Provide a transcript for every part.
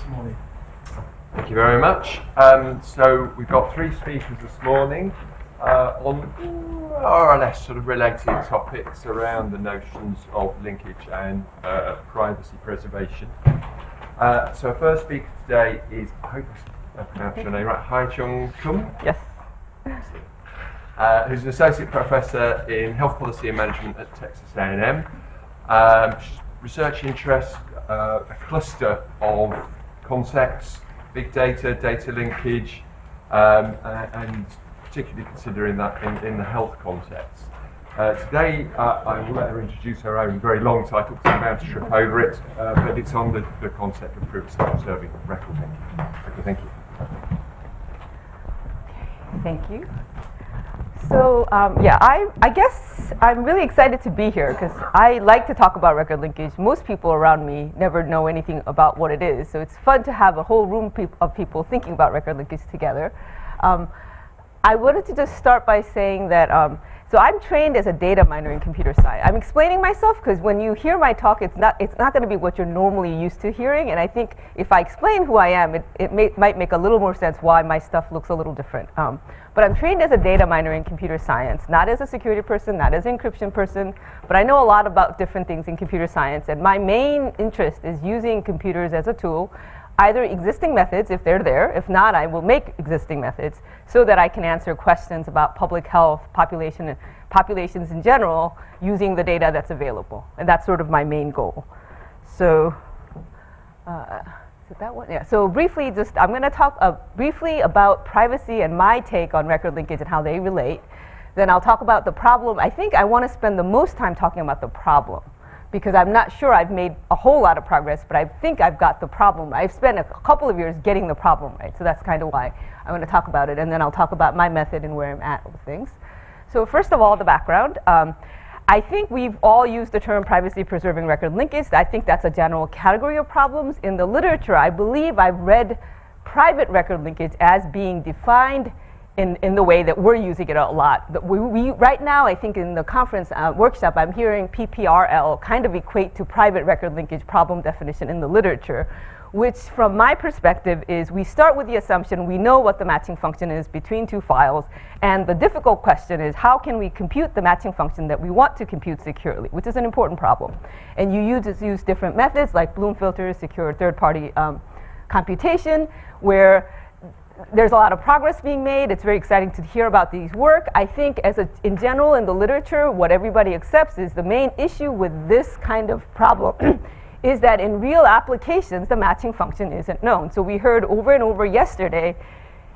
this morning? Thank you very much. So we've got three speakers this morning on more or less sort of related topics around the notions of linkage and privacy preservation. So our first speaker today is, I hope I pronounced your name right, Hye-Chung Kum. Yes. Who's an associate professor in health policy and management at Texas A&M. Research interests a cluster of concepts: big data, data linkage, and particularly considering that in the health context. Today, I will let her introduce her own very long title because I'm bound to trip over it, but it's on the concept of privacy preserving record linking. Thank you. Thank you. So I guess I'm really excited to be here because I like to talk about record linkage. Most people around me never know anything about what it is, so it's fun to have a whole room of people thinking about record linkage together. I wanted to just start by saying that so I'm trained as a data miner in computer science. I'm explaining myself because when you hear my talk, it's not going to be what you're normally used to hearing, and I think if I explain who I am, it might make a little more sense why my stuff looks a little different. But I'm trained as a data miner in computer science, not as a security person, not as an encryption person, but I know a lot about different things in computer science, and my main interest is using computers as a tool, either existing methods if they're there, if not I will make existing methods so that I can answer questions about public health, populations in general using the data that's available, and that's sort of my main goal. So is it that one? Yeah. So briefly, I'm going to talk briefly about privacy and my take on record linkage and how they relate. Then I'll talk about the problem. I think I want to spend the most time talking about the problem because I'm not sure I've made a whole lot of progress, but I think I've got the problem. I've spent a couple of years getting the problem right, so that's kind of why I want to talk about it. And then I'll talk about my method and where I'm at with things. So first of all, the background. I think we've all used the term privacy-preserving record linkage. I think that's a general category of problems. In the literature, I believe I've read private record linkage as being defined in the way that we're using it a lot. Right now, I think in the conference workshop, I'm hearing PPIRL kind of equate to private record linkage problem definition in the literature, which from my perspective is we start with the assumption we know what the matching function is between two files, and the difficult question is how can we compute the matching function that we want to compute securely, which is an important problem. And you use different methods like Bloom filters, secure third-party computation, where there's a lot of progress being made. It's very exciting to hear about these work. I think in general in the literature, what everybody accepts is the main issue with this kind of problem is that in real applications, the matching function isn't known. So we heard over and over yesterday,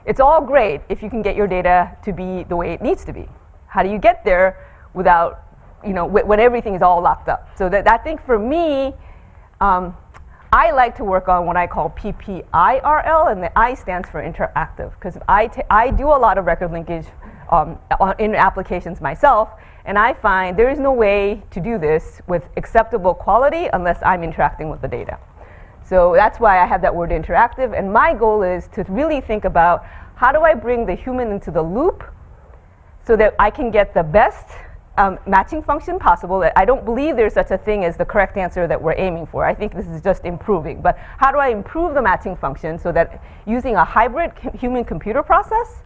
it's all great if you can get your data to be the way it needs to be. How do you get there without, when everything is all locked up? So I think for me, I like to work on what I call PPIRL, and the I stands for interactive, because I do a lot of record linkage in applications myself, and I find there is no way to do this with acceptable quality unless I'm interacting with the data. So that's why I have that word interactive, and my goal is to really think about how do I bring the human into the loop so that I can get the best matching function possible. I don't believe there's such a thing as the correct answer that we're aiming for. I think this is just improving. But how do I improve the matching function so that using a hybrid human-computer process?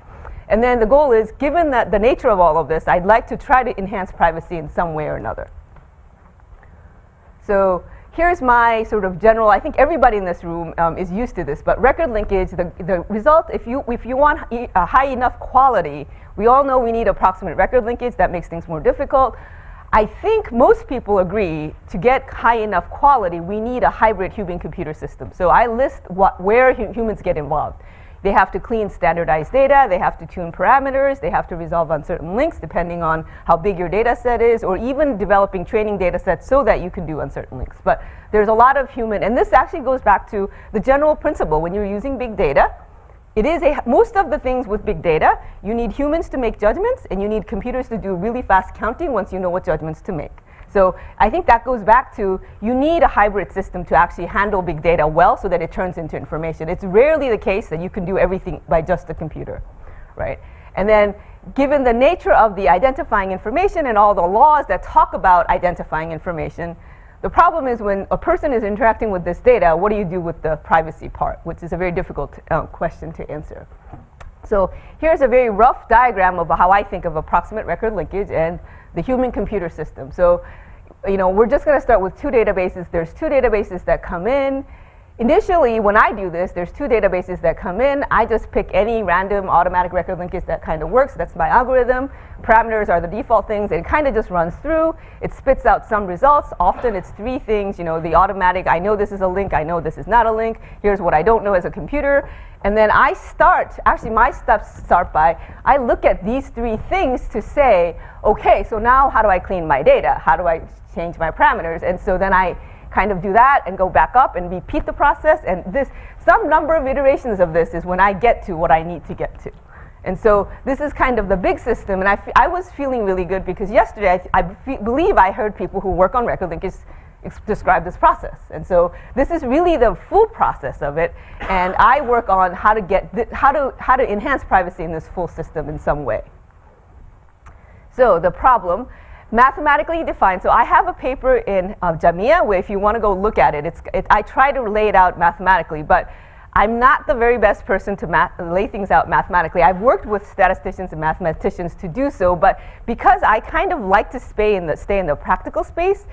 And then the goal is, given the nature of all of this, I'd like to try to enhance privacy in some way or another. So here's my sort of general, I think everybody in this room is used to this, but record linkage, the result, if you want a high enough quality, we all know we need approximate record linkage. That makes things more difficult. I think most people agree to get high enough quality, we need a hybrid human-computer system. So I list where humans get involved. They have to clean standardized data, they have to tune parameters, they have to resolve uncertain links depending on how big your data set is, or even developing training data sets so that you can do uncertain links. But there's a lot of human, and this actually goes back to the general principle when you're using big data. Most of the things with big data, you need humans to make judgments, and you need computers to do really fast counting once you know what judgments to make. So I think that goes back to you need a hybrid system to actually handle big data well so that it turns into information. It's rarely the case that you can do everything by just a computer, right? And then given the nature of the identifying information and all the laws that talk about identifying information, The problem is when a person is interacting with this data, what do you do with the privacy part, which is a very difficult question to answer. So here's a very rough diagram of how I think of approximate record linkage and the human computer system. So, we're just going to start with two databases. There's two databases that come in. Initially, when I do this, there's two databases that come in. I just pick any random automatic record linkage that kind of works. That's my algorithm. Parameters are the default things. It kind of just runs through. It spits out some results. Often it's three things. The automatic, I know this is a link. I know this is not a link. Here's what I don't know as a computer. And then I start, actually my steps start by, I look at these three things to say, okay, so now how do I clean my data? How do I change my parameters? And so then I kind of do that and go back up and repeat the process. And some number of iterations of this is when I get to what I need to get to. And so this is kind of the big system. And I was feeling really good because yesterday I believe I heard people who work on record linkage describe this process. And so this is really the full process of it. And I work on how to enhance privacy in this full system in some way. So the problem, mathematically defined. So I have a paper in Jamia where if you want to go look at it, I try to lay it out mathematically, but I'm not the very best person to lay things out mathematically. I've worked with statisticians and mathematicians to do so, but because I kind of like to stay in the practical space,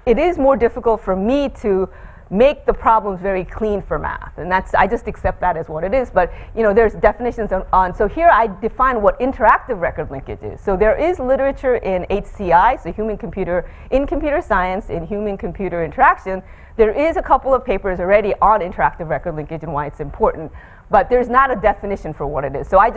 it is more difficult for me to make the problems very clean for math. And I just accept that as what it is. But there's definitions on, so here I define what interactive record linkage is. So there is literature in HCI, so in computer science, in human-computer interaction. There is a couple of papers already on interactive record linkage and why it's important. But there's not a definition for what it is. So I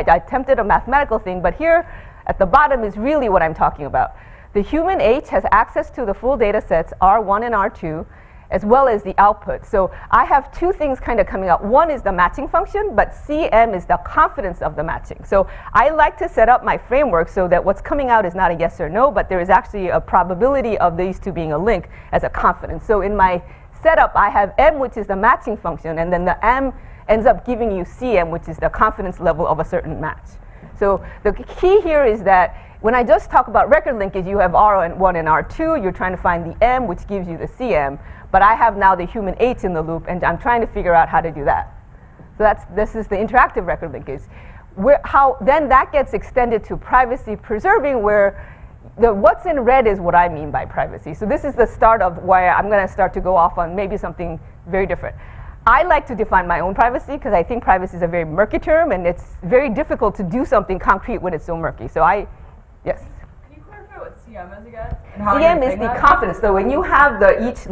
attempted a mathematical thing, but here at the bottom is really what I'm talking about. The human H has access to the full data sets, R1 and R2, as well as the output. So I have two things kind of coming up. One is the matching function, but CM is the confidence of the matching. So I like to set up my framework so that what's coming out is not a yes or no, but there is actually a probability of these two being a link as a confidence. So in my setup, I have M, which is the matching function, and then the M ends up giving you CM, which is the confidence level of a certain match. So the key here is that when I just talk about record linkage, you have R1 and R2. You're trying to find the M, which gives you the CM. But I have now the human H in the loop, and I'm trying to figure out how to do that. So this is the interactive record linkage. Then that gets extended to privacy preserving, where what's in red is what I mean by privacy. So this is the start of where I'm going to start to go off on maybe something very different. I like to define my own privacy because I think privacy is a very murky term, and it's very difficult to do something concrete when it's so murky. So yes. Can you clarify what CM is again? CM is the confidence. So when you have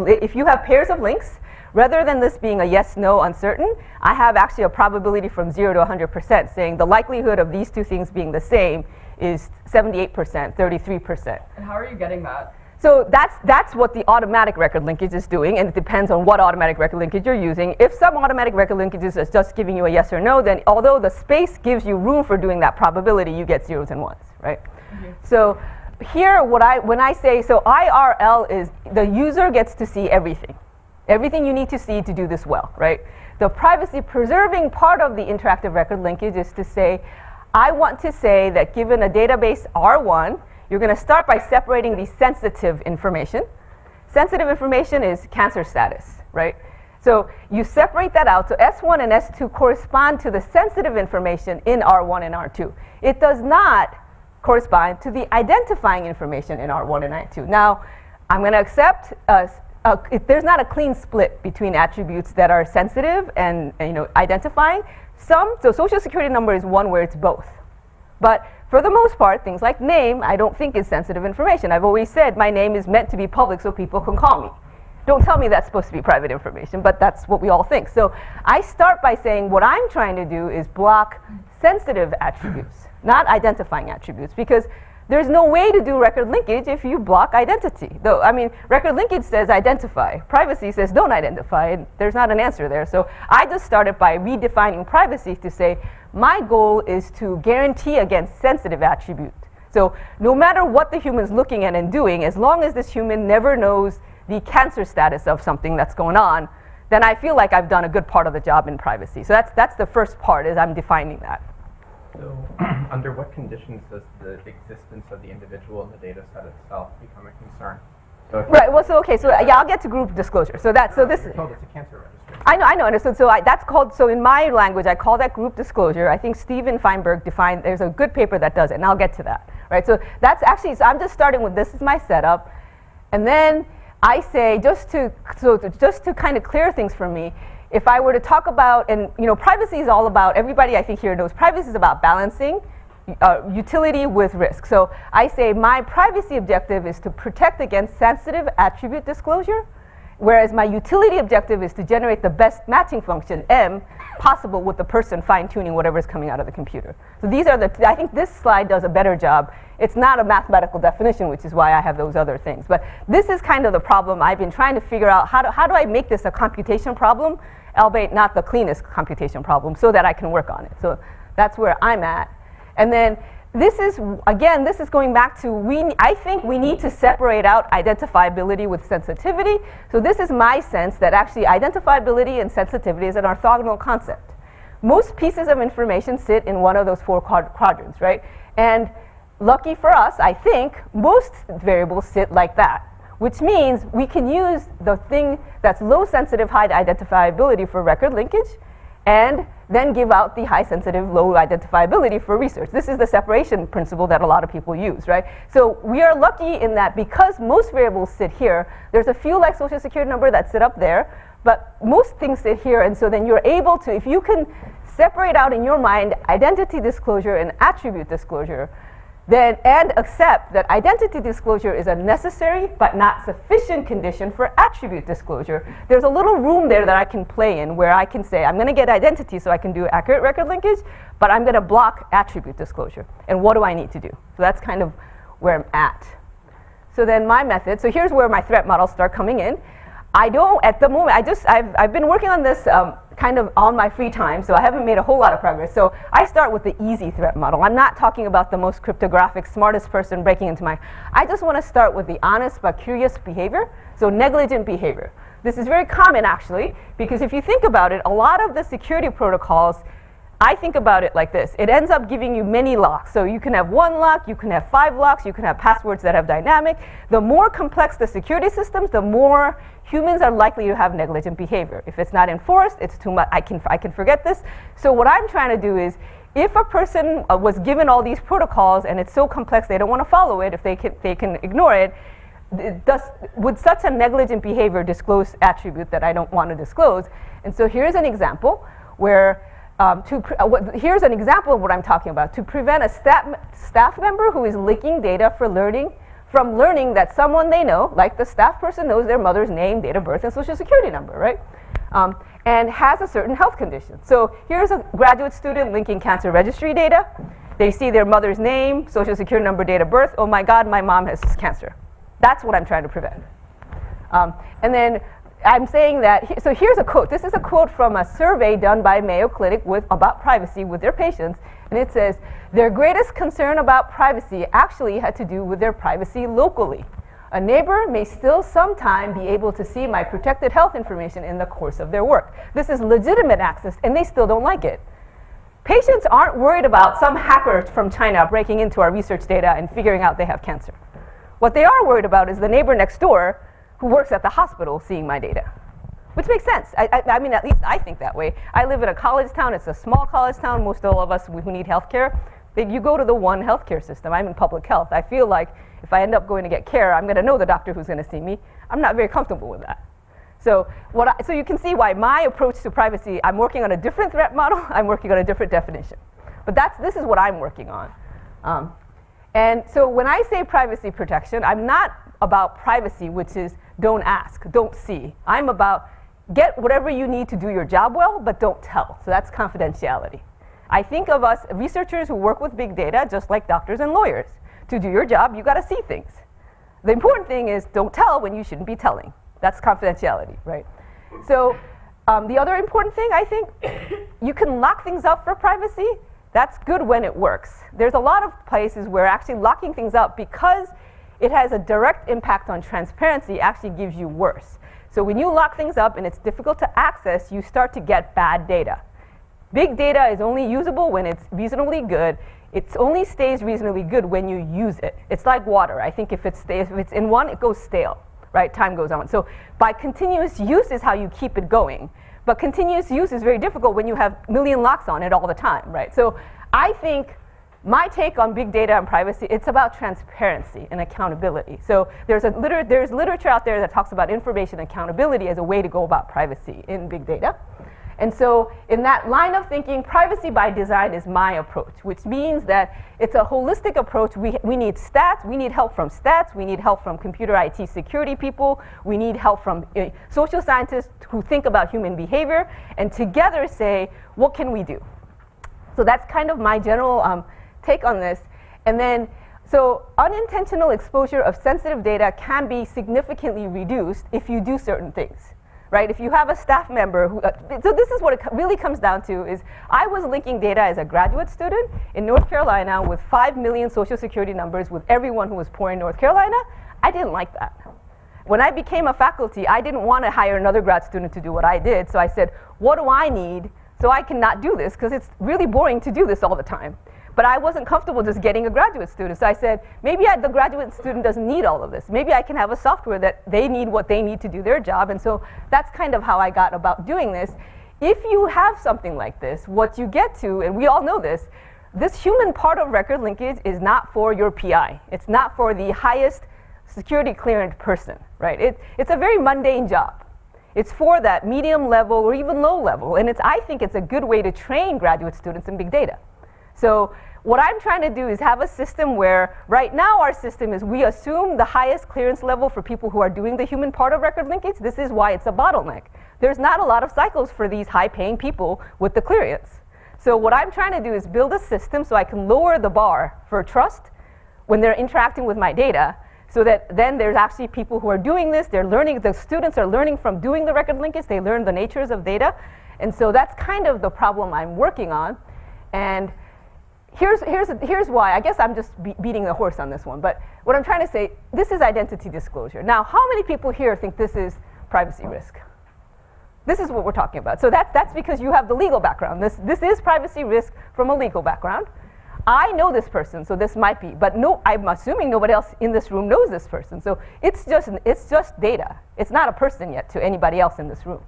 if you have pairs of links, rather than this being a yes, no, uncertain, I have actually a probability from 0 to 100% saying the likelihood of these two things being the same is 78%, 33%. And how are you getting that? So that's what the automatic record linkage is doing, and it depends on what automatic record linkage you're using. If some automatic record linkages is just giving you a yes or no, then although the space gives you room for doing that probability, you get zeros and ones, right? Mm-hmm. So here, when I say, so IRL is the user gets to see everything you need to see to do this well, right? The privacy preserving part of the interactive record linkage is to say, I want to say that given a database R1, you're going to start by separating the sensitive information. Sensitive information is cancer status, right? So you separate that out. So S1 and S2 correspond to the sensitive information in R1 and R2. It does not correspond to the identifying information in R1 and R2. Now, I'm going to accept there's not a clean split between attributes that are sensitive and identifying. So social security number is one where it's both. But for the most part, things like name, I don't think is sensitive information. I've always said my name is meant to be public so people can call me. Don't tell me that's supposed to be private information, but that's what we all think. So I start by saying what I'm trying to do is block sensitive attributes, not identifying attributes, because there's no way to do record linkage if you block identity. Though, I mean, record linkage says identify. Privacy says don't identify, and there's not an answer there. So I just started by redefining privacy to say, my goal is to guarantee against sensitive attribute. So no matter what the human's looking at and doing, as long as this human never knows the cancer status of something that's going on, then I feel like I've done a good part of the job in privacy. So that's the first part, is I'm defining that. So under what conditions does the existence of the individual in the data set itself become a concern? Okay. Right. Well, so okay. So yeah, I'll get to group disclosure. So this. You're told it's a cancer registry. I know. Understood. So that's called. So in my language, I call that group disclosure. I think Steven Feinberg defined. There's a good paper that does it, and I'll get to that. Right. So that's actually. So I'm just starting with this is my setup, and then I say just to kind of clear things for me. If I were to talk about, and privacy is all about. Everybody I think here knows privacy is about balancing utility with risk. So I say my privacy objective is to protect against sensitive attribute disclosure, whereas my utility objective is to generate the best matching function, M, possible with the person fine-tuning whatever is coming out of the computer. So these are I think this slide does a better job. It's not a mathematical definition, which is why I have those other things. But this is kind of the problem I've been trying to figure out. How do I make this a computation problem, albeit not the cleanest computation problem, so that I can work on it. So that's where I'm at. And then this is going back to, I think we need to separate out identifiability with sensitivity. So this is my sense that actually identifiability and sensitivity is an orthogonal concept. Most pieces of information sit in one of those four quadrants, right? And lucky for us, I think, most variables sit like that, which means we can use the thing that's low sensitive, high identifiability for record linkage, and then give out the high sensitive, low identifiability for research. This is the separation principle that a lot of people use, right? So we are lucky in that because most variables sit here, there's a few like social security number that sit up there, but most things sit here, and so then you're able to, if you can separate out in your mind identity disclosure and attribute disclosure, then and accept that identity disclosure is a necessary but not sufficient condition for attribute disclosure, there's a little room there that I can play in where I can say I'm going to get identity so I can do accurate record linkage, but I'm going to block attribute disclosure. And what do I need to do? So that's kind of where I'm at. So then my method, so here's where my threat models start coming in. I don't, at the moment, I've been working on this kind of on my free time, so I haven't made a whole lot of progress. So I start with the easy threat model. I'm not talking about the most cryptographic, smartest person breaking into my, I just want to start with the honest but curious behavior, so negligent behavior. This is very common actually, because if you think about it, a lot of the security protocols, I think about it like this. It ends up giving you many locks. So you can have one lock, you can have 5 locks, you can have passwords that have dynamic. The more complex the security systems, the more humans are likely to have negligent behavior. If it's not enforced, it's too much. I can forget this. So what I'm trying to do is, if a person was given all these protocols and it's so complex they don't want to follow it, if they can ignore it, would such a negligent behavior disclose attribute that I don't want to disclose? And so here's an example where here's an example of what I'm talking about. To prevent a staff member who is leaking data from learning that someone they know, like the staff person knows their mother's name, date of birth, and social security number, right? And has a certain health condition. So here's a graduate student linking cancer registry data. They see their mother's name, social security number, date of birth. Oh my God, my mom has cancer. That's what I'm trying to prevent. And then I'm saying that, so here's a quote. This is a quote from a survey done by Mayo Clinic about privacy with their patients. And it says, their greatest concern about privacy actually had to do with their privacy locally. A neighbor may still sometime be able to see my protected health information in the course of their work. This is legitimate access, and they still don't like it. Patients aren't worried about some hacker from China breaking into our research data and figuring out they have cancer. What they are worried about is the neighbor next door who works at the hospital seeing my data, which makes sense. I mean, at least I think that way. I live in a college town. It's a small college town. Most all of us who need health care, you go to the one healthcare system. I'm in public health. I feel like if I end up going to get care, I'm going to know the doctor who's going to see me. I'm not very comfortable with that. So you can see why my approach to privacy, I'm working on a different threat model. I'm working on a different definition. But this is what I'm working on. And so when I say privacy protection, I'm not about privacy, which is don't ask, don't see. I'm about get whatever you need to do your job well, but don't tell. So that's confidentiality. I think of us researchers who work with big data just like doctors and lawyers. To do your job, you got to see things. The important thing is don't tell when you shouldn't be telling. That's confidentiality, right? So the other important thing, I think, you can lock things up for privacy. That's good when it works. There's a lot of places where actually locking things up, because it has a direct impact on transparency, actually gives you worse. So when you lock things up and it's difficult to access, you start to get bad data. Big data is only usable when it's reasonably good. It only stays reasonably good when you use it. It's like water. I think if it's in one, it goes stale. right? Time goes on. So by continuous use is how you keep it going. But continuous use is very difficult when you have a million locks on it all the time, right? So I think my take on big data and privacy, it's about transparency and accountability. So there's literature out there that talks about information accountability as a way to go about privacy in big data. And so in that line of thinking, privacy by design is my approach, which means that it's a holistic approach. We need stats. We need help from stats. We need help from computer IT security people. We need help from social scientists who think about human behavior and together say, what can we do? So that's kind of my general take on this. And then, so unintentional exposure of sensitive data can be significantly reduced if you do certain things. Right? If you have a staff member who, so this is what it really comes down to is I was linking data as a graduate student in North Carolina with 5 million social security numbers with everyone who was poor in North Carolina. I didn't like that. When I became a faculty, I didn't want to hire another grad student to do what I did. So I said, what do I need so I can not do this? Because it's really boring to do this all the time. But I wasn't comfortable just getting a graduate student. So I said, maybe the graduate student doesn't need all of this. Maybe I can have a software that they need what they need to do their job. And so that's kind of how I got about doing this. If you have something like this, what you get to, and we all know this human part of record linkage is not for your PI. It's not for the highest security clearance person, right? It's a very mundane job. It's for that medium level or even low level. And I think it's a good way to train graduate students in big data. So what I'm trying to do is have a system where right now our system is we assume the highest clearance level for people who are doing the human part of record linkage. This is why it's a bottleneck. There's not a lot of cycles for these high-paying people with the clearance. So what I'm trying to do is build a system so I can lower the bar for trust when they're interacting with my data so that then there's actually people who are doing this. They're learning, the students are learning from doing the record linkage. They learn the natures of data. And so that's kind of the problem I'm working on. And here's why. I guess I'm just beating the horse on this one. But what I'm trying to say, this is identity disclosure. Now, how many people here think this is privacy risk? This is what we're talking about. So that's because you have the legal background. This is privacy risk from a legal background. I know this person, so this might be. But no, I'm assuming nobody else in this room knows this person. So it's just data. It's not a person yet to anybody else in this room.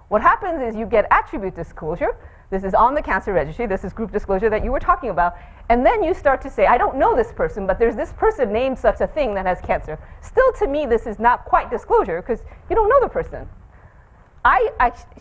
What happens is you get attribute disclosure. This is on the cancer registry. This is group disclosure that you were talking about. And then you start to say, I don't know this person, but there's this person named such a thing that has cancer. Still, to me, this is not quite disclosure because you don't know the person. I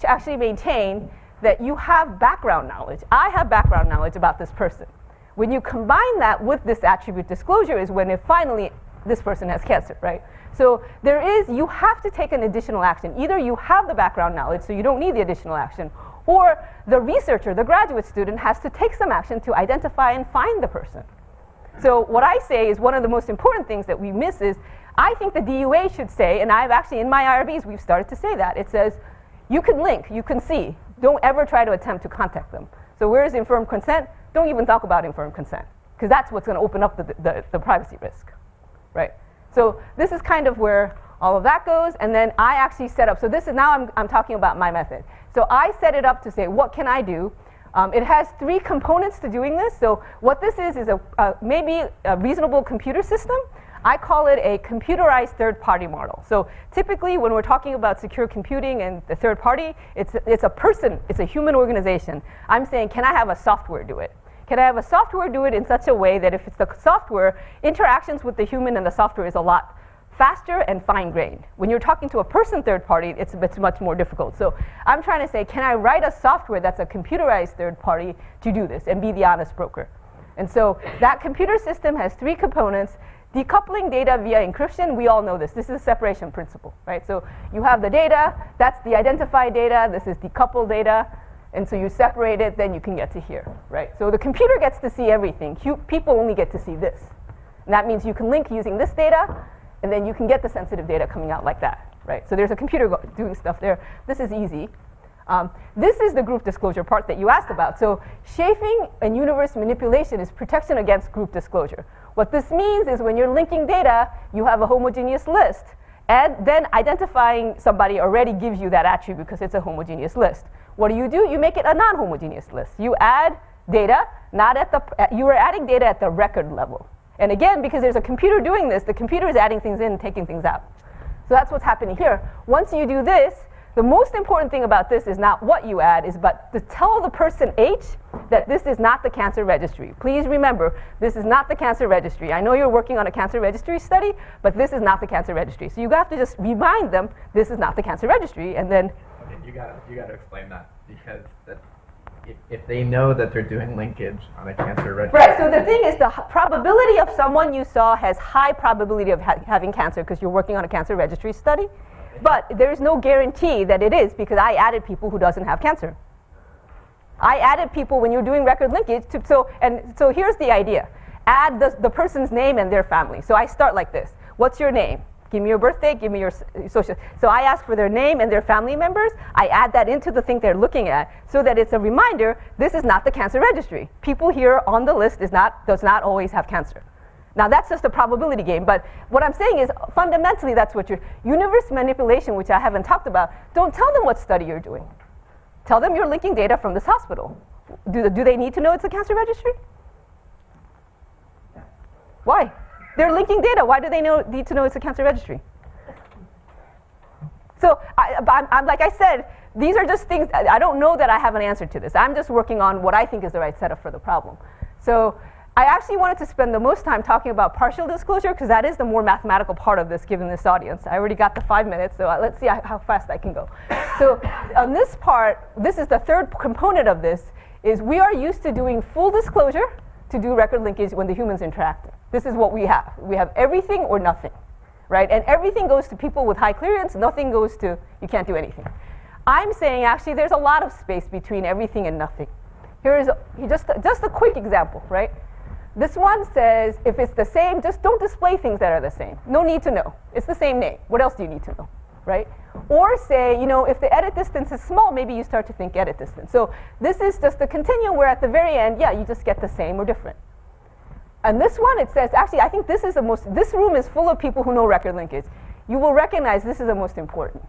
actually maintain that you have background knowledge. I have background knowledge about this person. When you combine that with this attribute disclosure is when finally this person has cancer, right? So you have to take an additional action. Either you have the background knowledge, so you don't need the additional action, or the researcher, the graduate student, has to take some action to identify and find the person. So what I say is one of the most important things that we miss is, I think the DUA should say, and I've actually, in my IRBs, we've started to say that. It says, you can link, you can see. Don't ever try to attempt to contact them. So where is informed consent? Don't even talk about informed consent, because that's what's going to open up the privacy risk, right? So this is kind of where all of that goes, and then I actually set up, so this is now I'm talking about my method. So I set it up to say, what can I do? It has 3 components to doing this. So what this is maybe a reasonable computer system. I call it a computerized third-party model. So typically when we're talking about secure computing and the third party, it's a person, it's a human organization. I'm saying, can I have a software do it? Can I have a software do it in such a way that if it's the software, interactions with the human and the software is a lot faster and fine-grained. When you're talking to a person third party, it's much more difficult. So I'm trying to say, can I write a software that's a computerized third party to do this and be the honest broker? And so that computer system has 3 components. Decoupling data via encryption, we all know this. This is a separation principle, right? So you have the data, that's the identified data, this is decoupled data, and so you separate it, then you can get to here, right? So the computer gets to see everything. People only get to see this. And that means you can link using this data, and then you can get the sensitive data coming out like that, right? So there's a computer doing stuff there. This is easy. This is the group disclosure part that you asked about. So shaping and universe manipulation is protection against group disclosure. What this means is when you're linking data, you have a homogeneous list. And then identifying somebody already gives you that attribute because it's a homogeneous list. What do? You make it a non-homogeneous list. You add data, you are adding data at the record level. And again, because there's a computer doing this, the computer is adding things in and taking things out. So that's what's happening here. Once you do this, the most important thing about this is not what you add, but to tell the person H that this is not the cancer registry. Please remember, this is not the cancer registry. I know you're working on a cancer registry study, but this is not the cancer registry. So you have to just remind them this is not the cancer registry, and then. Okay, you gotta explain that, because if they know that they're doing linkage on a cancer registry. Right. So the thing is, the probability of someone you saw has high probability of having cancer because you're working on a cancer registry study. But there is no guarantee that it is, because I added people who doesn't have cancer. I added people when you're doing record linkage. So here's the idea. Add the person's name and their family. So I start like this. What's your name? Give me your birthday, give me your social. So I ask for their name and their family members. I add that into the thing they're looking at so that it's a reminder, this is not the cancer registry. People here on the list does not always have cancer. Now that's just a probability game, but what I'm saying is fundamentally that's what universe manipulation, which I haven't talked about, don't tell them what study you're doing. Tell them you're linking data from this hospital. Do they need to know it's a cancer registry? Why? They're linking data. Why do they need to know it's a cancer registry? So I'm like I said, these are just things, I don't know that I have an answer to this. I'm just working on what I think is the right setup for the problem. So I actually wanted to spend the most time talking about partial disclosure because that is the more mathematical part of this given this audience. I already got the 5 minutes, so let's see how fast I can go. So on this part, this is the third component of this, is we are used to doing full disclosure to do record linkage when the humans interact. This is what we have. We have everything or nothing, right? And everything goes to people with high clearance, nothing goes to, you can't do anything. I'm saying actually there's a lot of space between everything and nothing. Here is just a quick example, right? This one says, if it's the same, just don't display things that are the same. No need to know. It's the same name. What else do you need to know, right? Or say, if the edit distance is small, maybe you start to think edit distance. So this is just the continuum where at the very end, yeah, you just get the same or different. And this one, it says, actually, I think this room is full of people who know record linkage. You will recognize this is the most important.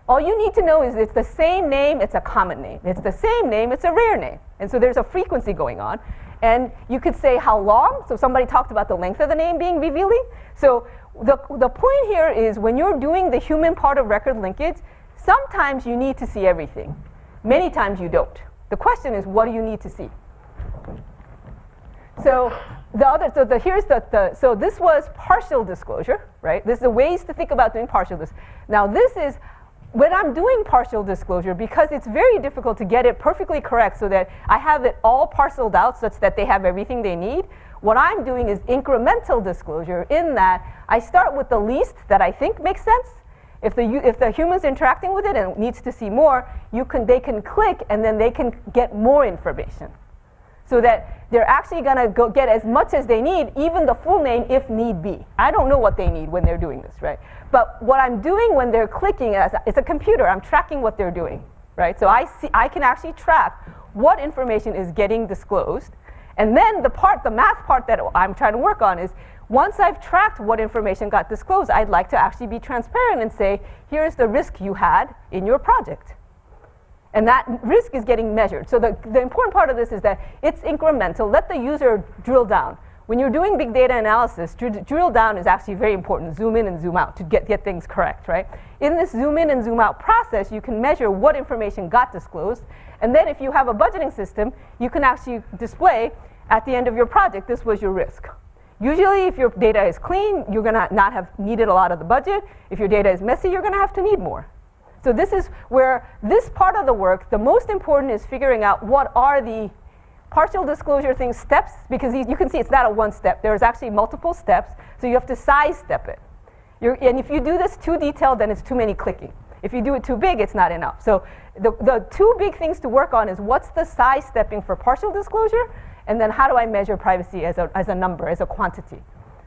All you need to know is it's the same name, it's a common name. It's the same name, it's a rare name. And so there's a frequency going on. And you could say how long. So somebody talked about the length of the name being revealing. So the point here is when you're doing the human part of record linkage, sometimes you need to see everything. Many times you don't. The question is, what do you need to see? So so this was partial disclosure, right? This is the ways to think about doing partial disclosure. Now this is, when I'm doing partial disclosure, because it's very difficult to get it perfectly correct so that I have it all parceled out such that they have everything they need, what I'm doing is incremental disclosure in that I start with the least that I think makes sense. If the human's interacting with it and needs to see more, they can click and then they can get more information. So that they're actually going to go get as much as they need, even the full name if need be. I don't know what they need when they're doing this, right? But what I'm doing when they're clicking, it's a computer, I'm tracking what they're doing, right? So I can actually track what information is getting disclosed. And then the math part that I'm trying to work on is, once I've tracked what information got disclosed, I'd like to actually be transparent and say, here's the risk you had in your project. And that risk is getting measured. So the important part of this is that it's incremental. Let the user drill down. When you're doing big data analysis, drill down is actually very important. Zoom in and zoom out to get things correct, right? In this zoom in and zoom out process, you can measure what information got disclosed. And then if you have a budgeting system, you can actually display at the end of your project, this was your risk. Usually, if your data is clean, you're going to not have needed a lot of the budget. If your data is messy, you're going to have to need more. So this is where this part of the work, the most important is figuring out what are the partial disclosure things, steps, because you can see it's not a one step. There's actually multiple steps, so you have to size step it. And if you do this too detailed, then it's too many clicking. If you do it too big, it's not enough. So the two big things to work on is what's the size stepping for partial disclosure, and then how do I measure privacy as a number, as a quantity.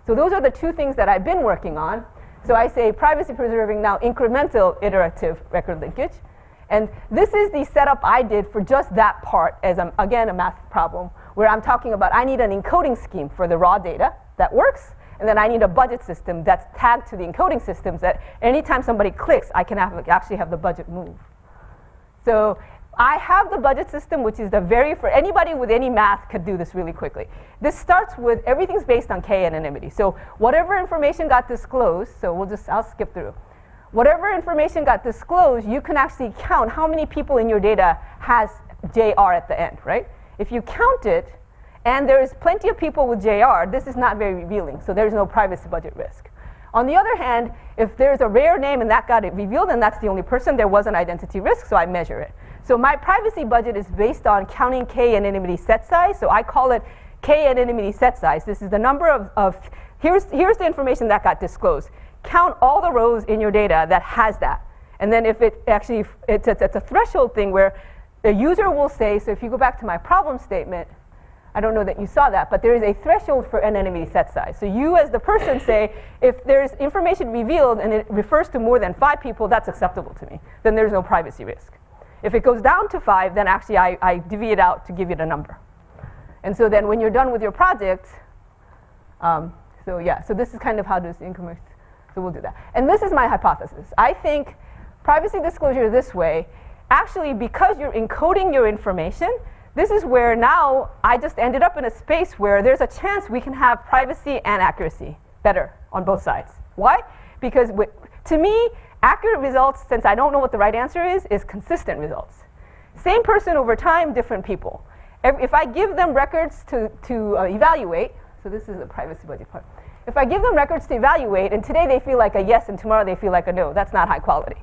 So those are the two things that I've been working on. So I say privacy preserving, now incremental iterative record linkage. And this is the setup I did for just that part as, again, a math problem, where I'm talking about I need an encoding scheme for the raw data that works, and then I need a budget system that's tagged to the encoding systems that anytime somebody clicks, I can actually have the budget move. So I have the budget system, which is for anybody with any math could do this really quickly. This starts with everything's based on k anonymity. So whatever information got disclosed, so I'll skip through. whatever information got disclosed, you can actually count how many people in your data has JR at the end, right? If you count it, and there's plenty of people with JR, this is not very revealing, so there's no privacy budget risk. On the other hand, if there's a rare name and that got it revealed, and that's the only person, there was an identity risk, so I measure it. So my privacy budget is based on counting K anonymity set size, so I call it K anonymity set size. This is the number here's the information that got disclosed. Count all the rows in your data that has that. And then if it actually, it's a threshold thing where the user will say, so if you go back to my problem statement, I don't know that you saw that, but there is a threshold for anonymity set size. So you as the person say, if there's information revealed and it refers to more than 5 people, that's acceptable to me. Then there's no privacy risk. If it goes down to 5, then actually I divvy it out to give you the number. And so then when you're done with your project, so this is kind of how this income, so we'll do that. And this is my hypothesis. I think privacy disclosure this way, actually because you're encoding your information, this is where now I just ended up in a space where there's a chance we can have privacy and accuracy better on both sides. Why? Because to me, accurate results, since I don't know what the right answer is consistent results. Same person over time, different people. If I give them records to evaluate, so this is the privacy budget part. If I give them records to evaluate, and today they feel like a yes, and tomorrow they feel like a no, that's not high quality.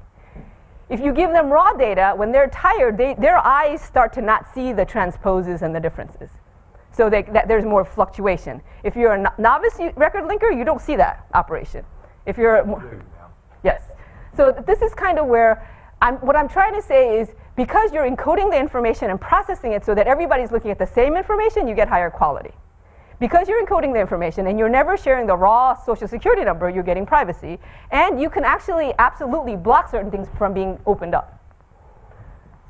If you give them raw data, when they're tired, their eyes start to not see the transposes and the differences. So there's more fluctuation. If you're a novice record linker, you don't see that operation. If you're yes. So this is kind of where what I'm trying to say is because you're encoding the information and processing it so that everybody's looking at the same information, you get higher quality. Because you're encoding the information and you're never sharing the raw social security number, you're getting privacy. And you can actually absolutely block certain things from being opened up.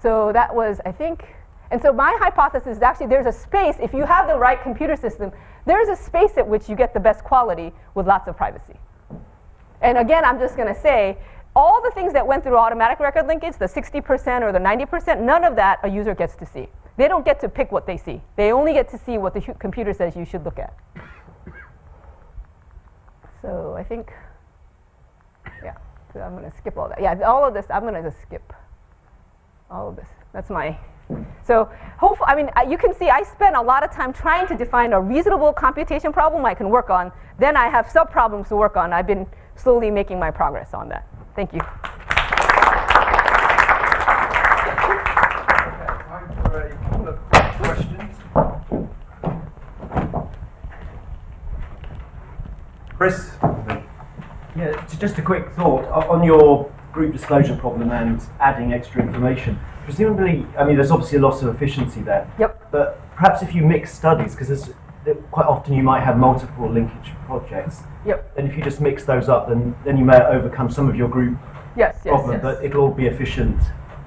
So that was, I think, and so my hypothesis is actually there's a space, if you have the right computer system, there's a space at which you get the best quality with lots of privacy. And again, I'm just going to say, all the things that went through automatic record linkage, the 60% or the 90%, none of that a user gets to see. They don't get to pick what they see. They only get to see what the computer says you should look at. So I think, yeah, so I'm going to skip all that. Yeah, all of this, I'm going to just skip all of this. That's my, so hopefully, I mean, you can see I spent a lot of time trying to define a reasonable computation problem I can work on. Then I have sub-problems to work on. I've been slowly making my progress on that. Thank you. Chris? Yeah, just a quick thought on your group disclosure problem and adding extra information. Presumably, I mean, there's obviously a loss of efficiency there. Yep. But perhaps if you mix studies, because quite often you might have multiple linkage projects. Yep. And if you just mix those up, then you may overcome some of your group problem, but it'll all be efficient.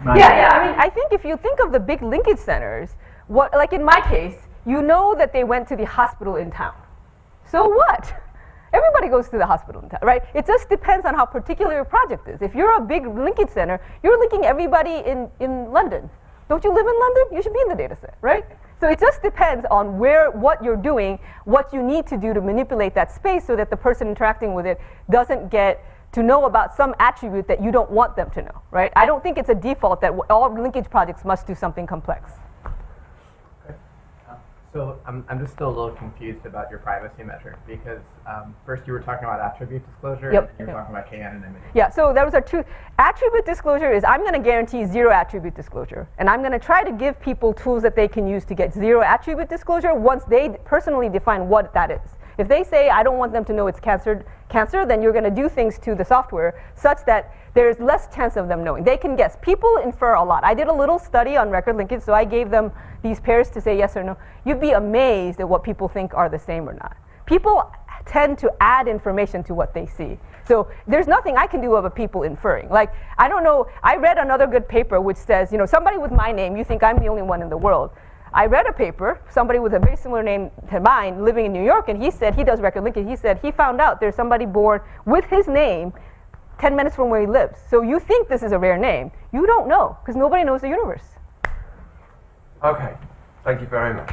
Yeah. I mean, I think if you think of the big linkage centers, like in my case, you know that they went to the hospital in town. So what? Everybody goes to the hospital in town, right? It just depends on how particular your project is. If you're a big linkage center, you're linking everybody in London. Don't you live in London? You should be in the data set, right? So it just depends on what you're doing, what you need to do to manipulate that space so that the person interacting with it doesn't get to know about some attribute that you don't want them to know, right? I don't think it's a default that all linkage projects must do something complex. So I'm just still a little confused about your privacy measure because first you were talking about attribute disclosure and you were talking about k-anonymity. Yeah, so those are two. Attribute disclosure is I'm going to guarantee 0 attribute disclosure. And I'm going to try to give people tools that they can use to get 0 attribute disclosure once they personally define what that is. If they say, I don't want them to know it's cancer, then you're going to do things to the software such that there's less chance of them knowing. They can guess. People infer a lot. I did a little study on record linkage, so I gave them these pairs to say yes or no. You'd be amazed at what people think are the same or not. People tend to add information to what they see. So there's nothing I can do about people inferring. Like, I don't know, I read another good paper which says, somebody with my name, you think I'm the only one in the world. I read a paper, somebody with a very similar name to mine living in New York, and he said, he does record linkage, he said he found out there's somebody born with his name 10 minutes from where he lives. So you think this is a rare name. You don't know, because nobody knows the universe. Okay, thank you very much.